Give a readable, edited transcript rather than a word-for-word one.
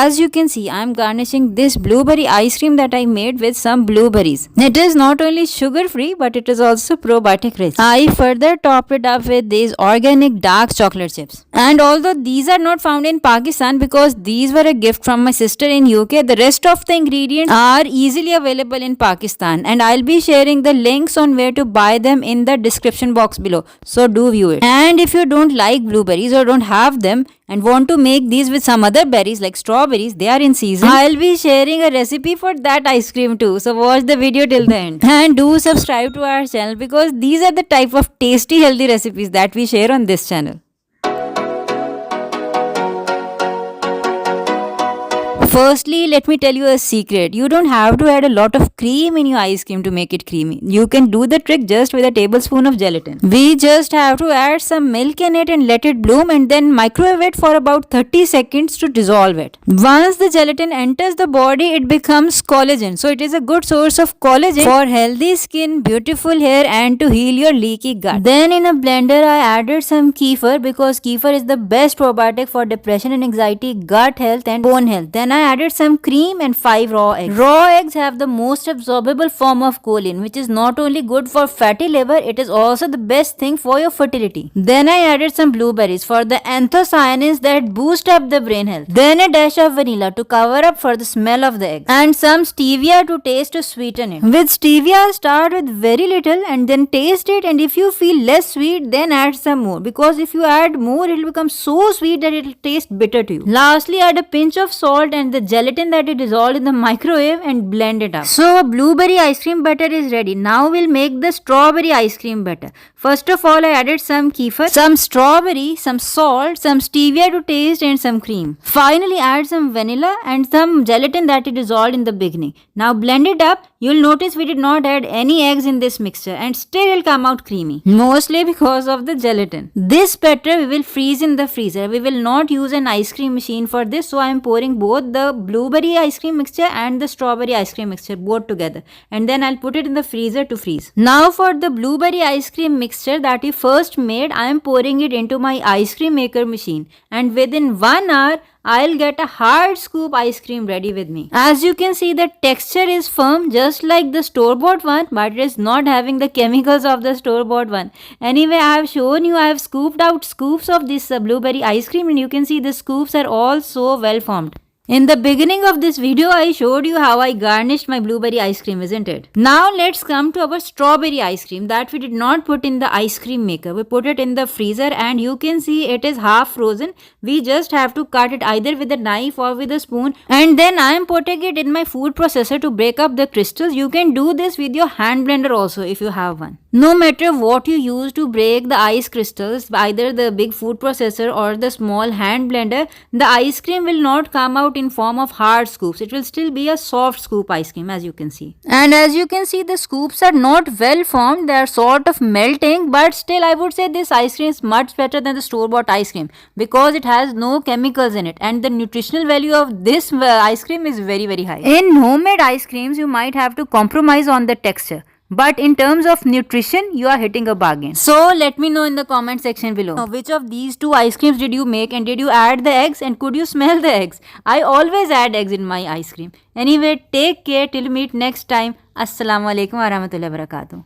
As you can see, I am garnishing this blueberry ice cream that I made with some blueberries. It is not only sugar free but it is also probiotic rich. I further topped it up with these organic dark chocolate chips. And although these are not found in Pakistan because these were a gift from my sister in UK, the rest of the ingredients are easily available in Pakistan, and I'll be sharing the links on where to buy them in the description box below. So do view it. And if you don't like blueberries or don't have them and want to make these with some other berries like strawberries, they are in season, I'll be sharing a recipe for that ice cream too. So watch the video till the end. And do subscribe to our channel because these are the type of tasty healthy recipes that we share on this channel. Firstly, let me tell you a secret. You don't have to add a lot of cream in your ice cream to make it creamy. You can do the trick just with a tablespoon of gelatin. We just have to add some milk in it and let it bloom and then microwave it for about 30 seconds to dissolve it. Once the gelatin enters the body, it becomes collagen. So it is a good source of collagen for healthy skin, beautiful hair and to heal your leaky gut. Then in a blender, I added some kefir because kefir is the best probiotic for depression and anxiety, gut health and bone health. Then I added some cream and 5 raw eggs. Raw eggs have the most absorbable form of choline, which is not only good for fatty liver, it is also the best thing for your fertility. Then I added some blueberries for the anthocyanins that boost up the brain health. Then a dash of vanilla to cover up for the smell of the egg. And some stevia to taste to sweeten it. With stevia, start with very little and then taste it, and if you feel less sweet, then add some more. Because if you add more, it will become so sweet that it will taste bitter to you. Lastly, add a pinch of salt and the gelatin that is dissolved in the microwave and blend it up. So a blueberry ice cream batter is ready. Now we'll make the strawberry ice cream batter. First of all, I added some kefir, some strawberry, some salt, some stevia to taste and some cream. Finally, add some vanilla and some gelatin that is dissolved in the beginning. Now blend it up. You'll notice we did not add any eggs in this mixture and still it will come out creamy. Mostly because of the gelatin. This batter we will freeze in the freezer. We will not use an ice cream machine for this, so I am pouring both the blueberry ice cream mixture and the strawberry ice cream mixture both together, and then I'll put it in the freezer to freeze. Now for the blueberry ice cream mixture that we first made, I am pouring it into my ice cream maker machine, and within 1 hour I'll get a hard scoop ice cream ready with me. As you can see, the texture is firm just like the store-bought one, but it is not having the chemicals of the store-bought one. Anyway, I have shown you, I have scooped out scoops of this blueberry ice cream, and you can see the scoops are all so well formed. In the beginning of this video, I showed you how I garnished my blueberry ice cream, isn't it? Now let's come to our strawberry ice cream that we did not put in the ice cream maker. We put it in the freezer and you can see it is half frozen. We just have to cut it either with a knife or with a spoon. And then I am putting it in my food processor to break up the crystals. You can do this with your hand blender also if you have one. No matter what you use to break the ice crystals, either the big food processor or the small hand blender, the ice cream will not come out in form of hard scoops. It will still be a soft scoop ice cream, as you can see. And as you can see, the scoops are not well formed. They are sort of melting, but still I would say this ice cream is much better than the store-bought ice cream because it has no chemicals in it, and the nutritional value of this ice cream is very, very high. In homemade ice creams, you might have to compromise on the texture, but in terms of nutrition, you are hitting a bargain. So let me know in the comment section below. Now, which of these two ice creams did you make, and did you add the eggs, and could you smell the eggs? I always add eggs in my ice cream. Anyway, take care till we meet next time. Assalamu alaikum warahmatullahi wabarakatuh.